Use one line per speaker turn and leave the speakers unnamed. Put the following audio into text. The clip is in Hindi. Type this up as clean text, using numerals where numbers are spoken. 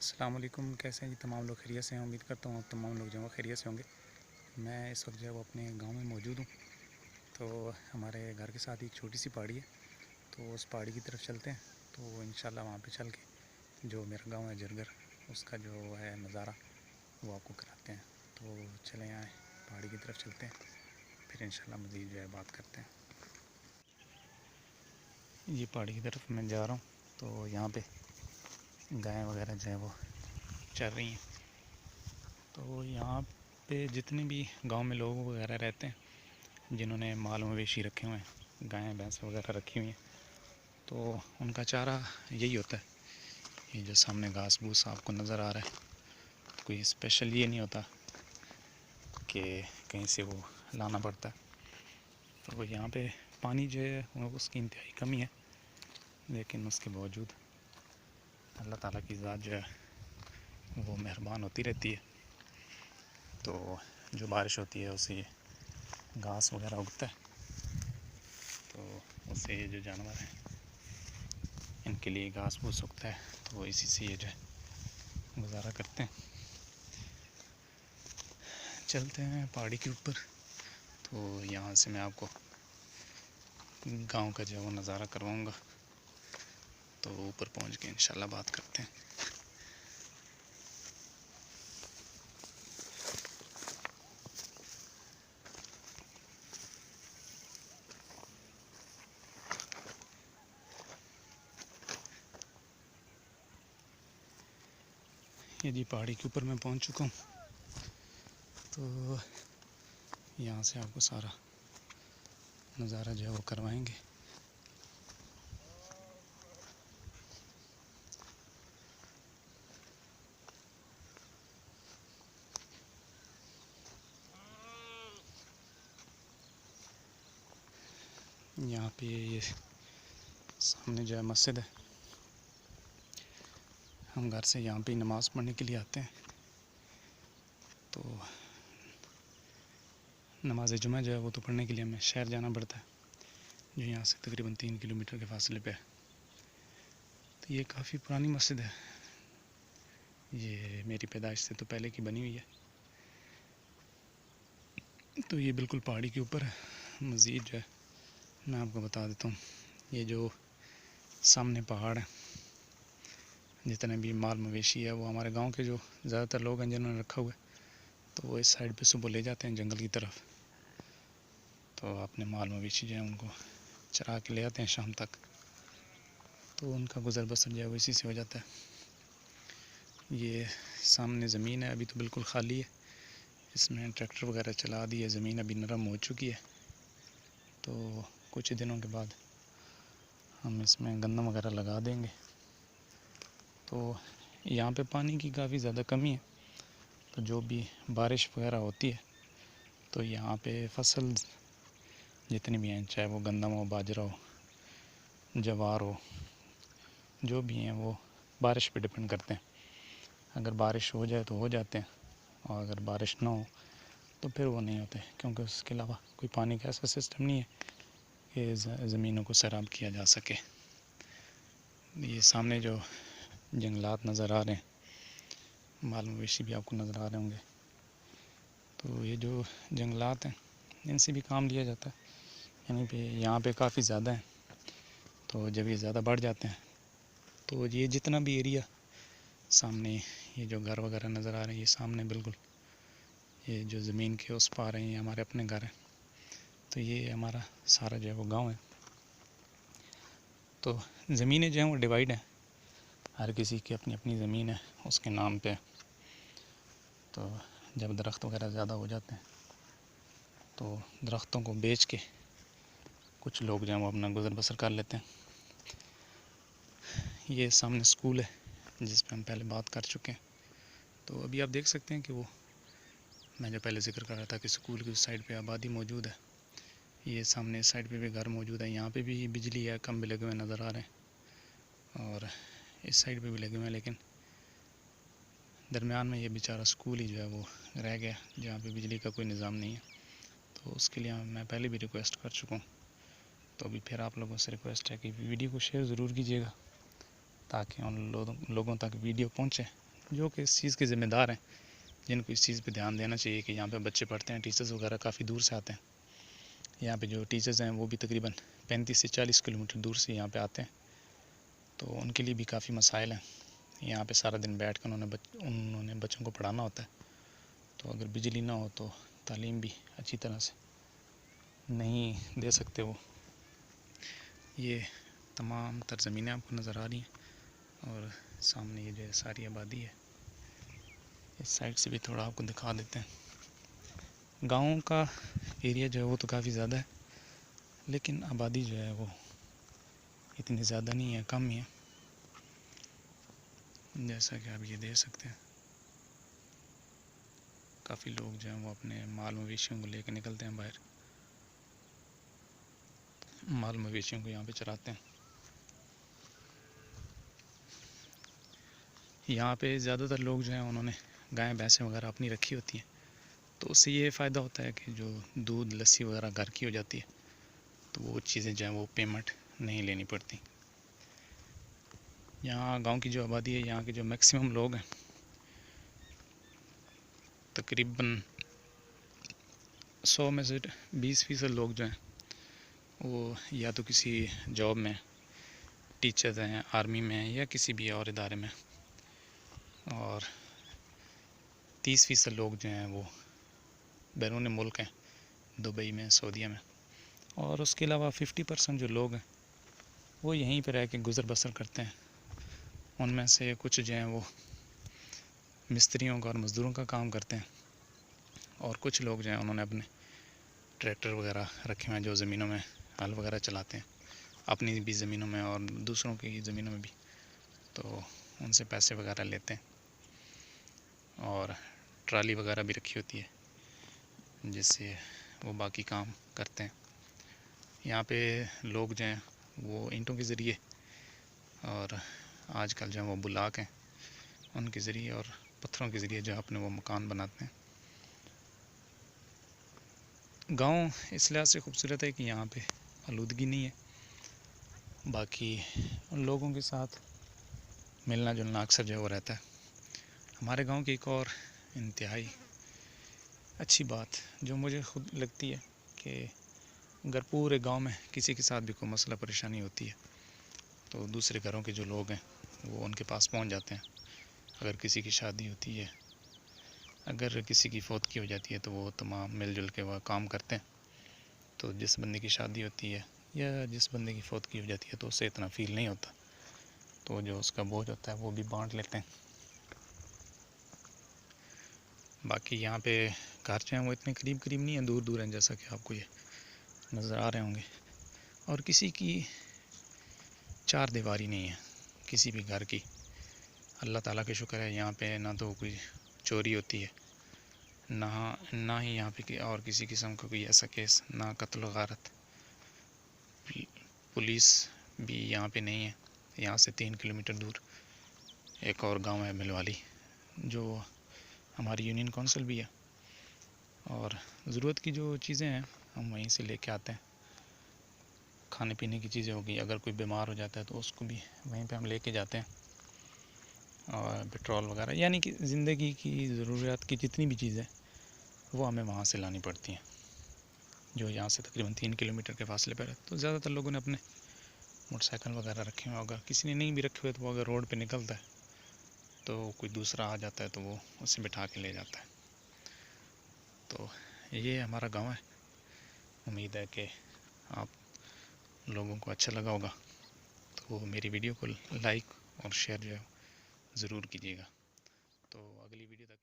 अस्सलाम वालेकुम। कैसे हैं जी तमाम लोग? खैरियत से हैं? उम्मीद करता हूँ तमाम लोग जो हैं खैरियत से होंगे। मैं इस वक्त जो है वो अपने गांव में मौजूद हूँ। तो हमारे घर के साथ एक छोटी सी पहाड़ी है, तो उस पहाड़ी की तरफ चलते हैं। तो इंशाल्लाह वहाँ पे चल के जो मेरा गांव है जरगर, उसका जो है नज़ारा वो आपको कराते हैं। तो चलें आए पहाड़ी की तरफ चलते हैं, फिर इंशाल्लाह मज़ीद जो है बात करते हैं। ये पहाड़ी की तरफ मैं जा रहा हूँ, तो यहाँ पे गायें वगैरह जो है वो चल रही हैं। तो यहाँ पे जितने भी गांव में लोग वगैरह रहते हैं जिन्होंने माल मवेशी रखे हुए हैं, गायें भैंस वगैरह रखी हुई हैं, तो उनका चारा यही होता है। ये जो सामने घास फूस आपको नज़र आ रहा है, तो कोई स्पेशल ये नहीं होता कि कहीं से वो लाना पड़ता है। तो यहाँ पे पानी जो है वो उसकी इंतहाई कमी है, लेकिन उसके बावजूद अल्लाह ताला की ज़ात जो है वो मेहरबान होती रहती है। तो जो बारिश होती है उससे घास वगैरह उगता है, तो उससे ये जो जानवर हैं इनके लिए घास फूस उगता है, तो इसी से ये जो है गुजारा करते हैं। चलते हैं पहाड़ी के ऊपर। तो यहाँ से मैं आपको गांव का जो है वो नज़ारा करवाऊँगा। तो ऊपर पहुँच के इंशाल्लाह बात करते हैं। ये जी पहाड़ी के ऊपर मैं पहुँच चुका हूँ। तो यहाँ से आपको सारा नज़ारा जो है वो करवाएंगे। यहाँ पे ये सामने जो है मस्जिद है। हम घर से यहाँ पे नमाज़ पढ़ने के लिए आते हैं। तो नमाज जुमा जो है वो तो पढ़ने के लिए हमें शहर जाना पड़ता है, जो यहाँ से तकरीबन 3 किलोमीटर के फासले पे है। तो ये काफ़ी पुरानी मस्जिद है, ये मेरी पैदाइश से तो पहले की बनी हुई है। तो ये बिल्कुल पहाड़ी के ऊपर है। मज़ीद जो है मैं आपको बता देता हूँ, ये जो सामने पहाड़ है, जितने भी माल मवेशी है वो हमारे गांव के जो ज़्यादातर लोग हैं जिन्होंने रखा हुआ है, तो वो इस साइड पे सुबह ले जाते हैं जंगल की तरफ। तो अपने माल मवेशी जो है उनको चरा के ले आते हैं शाम तक, तो उनका गुज़र बसर जो है वो इसी से हो जाता है। ये सामने ज़मीन है, अभी तो बिल्कुल ख़ाली है, इसमें ट्रैक्टर वगैरह चला दिए, ज़मीन अभी नरम हो चुकी है। तो कुछ दिनों के बाद हम इसमें गंदम वगैरह लगा देंगे। तो यहाँ पे पानी की काफ़ी ज़्यादा कमी है, तो जो भी बारिश वगैरह होती है तो यहाँ पे फसल जितनी भी हैं, चाहे वो गंदम हो, बाजरा हो, जवार हो, जो भी हैं वो बारिश पे डिपेंड करते हैं। अगर बारिश हो जाए तो हो जाते हैं, और अगर बारिश ना हो तो फिर वो नहीं होते, क्योंकि उसके अलावा कोई पानी का ऐसा सिस्टम नहीं है कि ज़मीनों को सैराब किया जा सके। ये सामने जो जंगलात नज़र आ रहे हैं, माल मवेशी भी आपको नज़र आ रहे होंगे। तो ये जो जंगलात हैं इनसे भी काम लिया जाता है, यानी कि यहाँ पे काफ़ी ज़्यादा हैं। तो जब ये ज़्यादा बढ़ जाते हैं तो ये जितना भी एरिया सामने ये जो घर वगैरह नज़र आ रहे हैं, ये सामने बिल्कुल ये जो ज़मीन के उस पार हैं, ये हमारे अपने घर हैं। तो ये हमारा सारा जो है वो गाँव है। तो ज़मीनें जो हैं वो डिवाइड हैं, हर किसी की अपनी अपनी ज़मीन है उसके नाम पे। तो जब दरख्त वगैरह ज़्यादा हो जाते हैं तो दरख्तों को बेच के कुछ लोग जो हैं वो अपना गुज़र बसर कर लेते हैं। ये सामने स्कूल है जिस पे हम पहले बात कर चुके हैं। तो अभी आप देख सकते हैं कि वो मैं जो पहले ज़िक्र कर रहा था कि स्कूल की उस साइड पे आबादी मौजूद है। ये सामने इस साइड पे भी घर मौजूद है, यहाँ पे भी बिजली है, खंभे लगे हुए नज़र आ रहे हैं, और इस साइड पे भी लगे हुए हैं, लेकिन दरमियान में ये बेचारा स्कूल ही जो है वो रह गया, जहाँ पे बिजली का कोई निज़ाम नहीं है। तो उसके लिए मैं पहले भी रिक्वेस्ट कर चुका हूँ, तो अभी फिर आप लोगों से रिक्वेस्ट है कि वीडियो को शेयर ज़रूर कीजिएगा, ताकि उन लोगों तक वीडियो पहुँचे जो कि इस चीज़ के ज़िम्मेदार हैं, जिनको इस चीज़ पे ध्यान देना चाहिए कि यहाँ पे बच्चे पढ़ते हैं, टीचर्स वगैरह काफ़ी दूर से आते हैं। यहाँ पे जो टीचर्स हैं वो भी तकरीबन 35 से 40 किलोमीटर दूर से यहाँ पे आते हैं, तो उनके लिए भी काफ़ी मसाइल हैं। यहाँ पे सारा दिन बैठ कर उन्होंने बच्चों को पढ़ाना होता है, तो अगर बिजली ना हो तो तालीम भी अच्छी तरह से नहीं दे सकते वो। ये तमाम तर ज़मीनें आपको नज़र आ रही हैं और सामने ये जो है सारी आबादी है। इस साइड से भी थोड़ा आपको दिखा देते हैं। गाँव का एरिया जो है वो तो काफ़ी ज़्यादा है, लेकिन आबादी जो है वो इतनी ज़्यादा नहीं है, कम ही है। जैसा कि आप ये देख सकते हैं, काफ़ी लोग जो हैं वो अपने माल मवेशियों को लेकर निकलते हैं बाहर, माल मवेशियों को यहाँ पे चराते हैं। यहाँ पे ज़्यादातर लोग जो हैं उन्होंने गायें भैंसें वगैरह अपनी रखी होती हैं, तो उससे ये फ़ायदा होता है कि जो दूध लस्सी वगैरह घर की हो जाती है, तो वो चीज़ें जो हैं वो पेमेंट नहीं लेनी पड़ती। यहाँ गांव की जो आबादी है, यहाँ के जो मैक्सिमम लोग हैं, तकरीबन 100 में से 20% लोग जो हैं वो या तो किसी जॉब में टीचर्स हैं, आर्मी में हैं, या किसी भी और इदारे में, और 30% लोग जो हैं वो बैरून मुल्क हैं, दुबई में, सऊदीया में, और उसके अलावा 50% जो लोग हैं वो यहीं पर रह के गुज़र बसर करते हैं। उनमें से कुछ जो हैं वो मिस्त्रियों का और मज़दूरों का काम करते हैं, और कुछ लोग जो हैं उन्होंने अपने ट्रैक्टर वगैरह रखे हुए हैं जो ज़मीनों में हल वगैरह चलाते हैं, अपनी भी ज़मीनों में और दूसरों की ज़मीनों में भी, तो उनसे पैसे वगैरह लेते हैं। और ट्राली वगैरह भी रखी होती है जिससे वो बाकी काम करते हैं। यहाँ पे लोग जो हैं वो ईंटों के ज़रिए और आजकल जो है वो बुलाक हैं उनके ज़रिए और पत्थरों के ज़रिए जो अपने वो मकान बनाते हैं। गांव इस लिहाज से खूबसूरत है कि यहाँ पे आलूदगी नहीं है, बाकी उन लोगों के साथ मिलना जुलना अक्सर जो है वो रहता है। हमारे गांव की एक और इंतहाई अच्छी बात जो मुझे खुद लगती है कि अगर पूरे गांव में किसी के साथ भी कोई मसला परेशानी होती है तो दूसरे घरों के जो लोग हैं वो उनके पास पहुंच जाते हैं। अगर किसी की शादी होती है, अगर किसी की फौतगी हो जाती है, तो वो तमाम मिलजुल के वह काम करते हैं। तो जिस बंदे की शादी होती है या जिस बंदे की फौतगी हो जाती है तो उससे इतना फ़ील नहीं होता, तो जो उसका बोझ होता है वो भी बांट लेते हैं। बाकी यहाँ पे घर जो हैं वो इतने करीब करीब नहीं हैं, दूर दूर हैं, जैसा कि आपको ये नज़र आ रहे होंगे, और किसी की चार दीवारी नहीं है किसी भी घर की। अल्लाह ताला के शुक्र है यहाँ पे ना तो कोई चोरी होती है, ना ही यहाँ पे और किसी किस्म का कोई ऐसा केस, ना कत्ल गारत। पुलिस भी यहाँ पे नहीं है। यहाँ से 3 किलोमीटर दूर एक और गांव है मिलवाली, जो हमारी यूनियन काउंसिल भी है, और ज़रूरत की जो चीज़ें हैं हम वहीं से लेके आते हैं। खाने पीने की चीज़ें हो गई, अगर कोई बीमार हो जाता है तो उसको भी वहीं पे हम लेके जाते हैं, और पेट्रोल वगैरह, यानी कि ज़िंदगी की ज़रूरियात की जितनी भी चीज़ें वो हमें वहाँ से लानी पड़ती हैं, जो यहाँ से तकरीबन 3 किलोमीटर के फासले पर है। तो ज़्यादातर लोगों ने अपने मोटरसाइकिल वगैरह रखे हुए, अगर किसी ने नहीं भी रखे हुए तो वो अगर रोड पे निकलता है तो कोई दूसरा आ जाता है तो वो उसे बिठा के ले जाता है। तो ये हमारा गांव है। उम्मीद है कि आप लोगों को अच्छा लगा होगा, तो मेरी वीडियो को लाइक और शेयर जो है ज़रूर कीजिएगा। तो अगली वीडियो तक